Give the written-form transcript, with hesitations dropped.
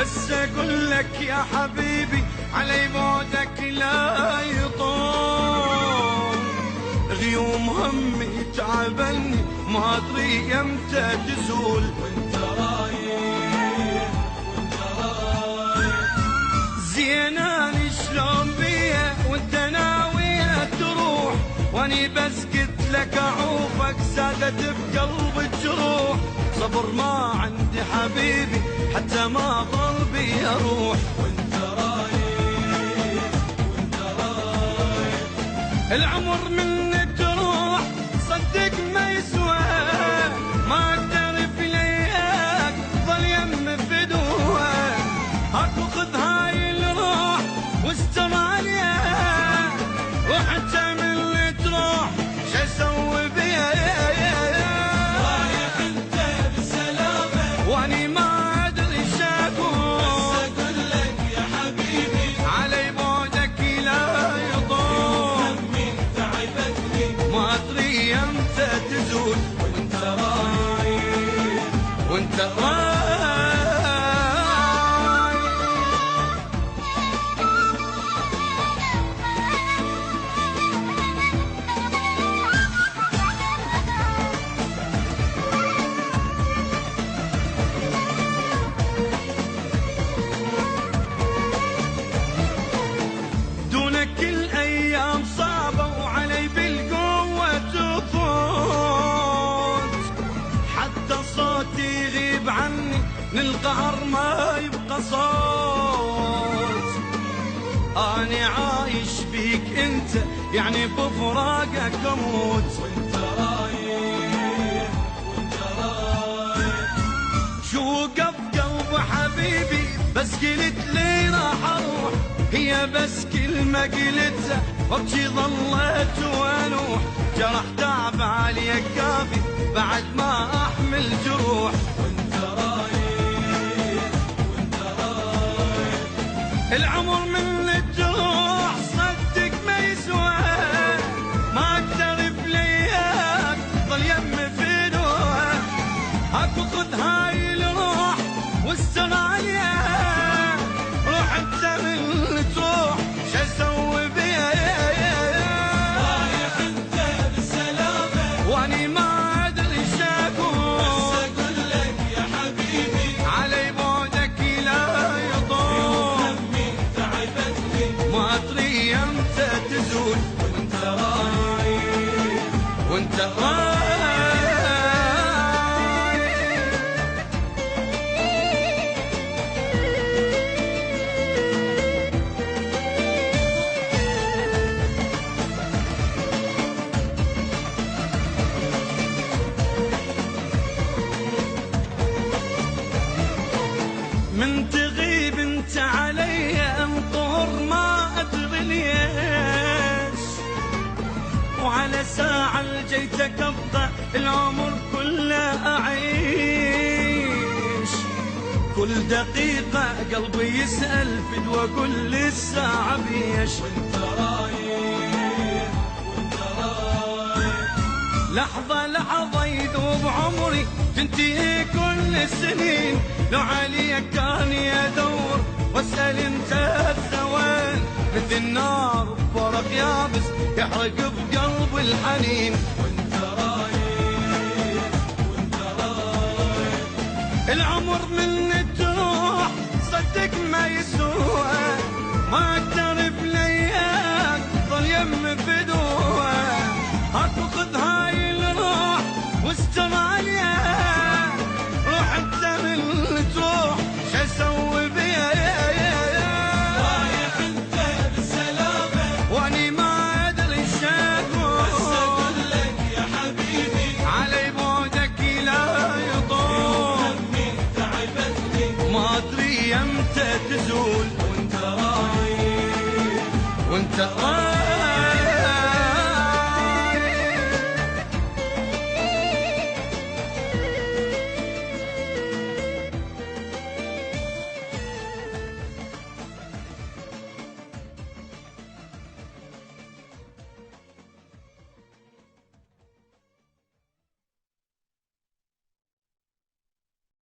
بس اقول لك يا حبيبي علي بعدك لا يطول. غيوم همي تعبني ما ادري يمتى تزول. وانت رايح وانت رايح زيناني شلون بيا وانت ناوية تروح، واني بس قلت لك اعوفك زادت بقلبي جروح. صبر ما عندي حبيبي حتى ما قلبي اروح. وانت رايح وانت رايح العمر منك تروح صدق ما يسوى، ما اقدر بلياك ظل يم فدوه. هاكو خذ هاي الروح واستر عليها، وحتى من اللي تروح شو اسوي بيها. رايح انت بسلامه واني ما ادري شاكو، بس اقول لك يا حبيبي علي بعدك لا يطول. همي تعبتني ما ادري يمتى تزول. وانت رايح وانت رايح كل ايام صعبة وعلي بالقوة تفوت، حتى صوتي يغيب عني من القهر ما يبقى صوت. اني عايش بيك انت يعني بفراقك اموت. وانت رايح وانت رايح شوقة بقلب حبيبي بس قلت لي راح اروح، هي بس كلمة قلتها وابكي ظلت وانوح. جرح تعب علي كافي بعد ما احمل جروح. وانت رايح وانت رايح العمر من الجروح صدق ما يسوى، ما اقدر بلياك ظل يم فدوه. هاكو خذ هاي الروح واستر عليها، روح انت من تروح شو اسوي بيها. رايح انت بسلامه واني ما ادري شاكو، بس اقول لك يا حبيبي علي بعدك لا يطول. همي تعبتني ما ادري يمتى تزول. وانت رايح وانت رايح من تغيب انت علي انطر ما ادري ليش، وعلى ساعة لجيتك ابقى العمر كله اعيش. كل دقيقة قلبي يسأل فدوى كل الساعة بيش. وانت رايح وانت رايح لحظة لحظة يذوب عمري تنتهي كل السنين. لو عليك كان يدور واسأل انت الثوان، مثل النار بورق يابس يحرق بقلب الحنين. وانت رايح وانت رايح العمر من تروح صدق ما يسوى، ما اقدر بلياك ظل يم فدوه. هاكو خذ هاي الروح واستر عليها، روح انت من تروح شو اسوي بيها. رايح انت بسلامه واني ما ادري شاكو، بس اقول لك يا حبيبي علي بعدك لا يطول. همي تعبتني ما ادري يمتى تزول. وانت رايح وانت رايح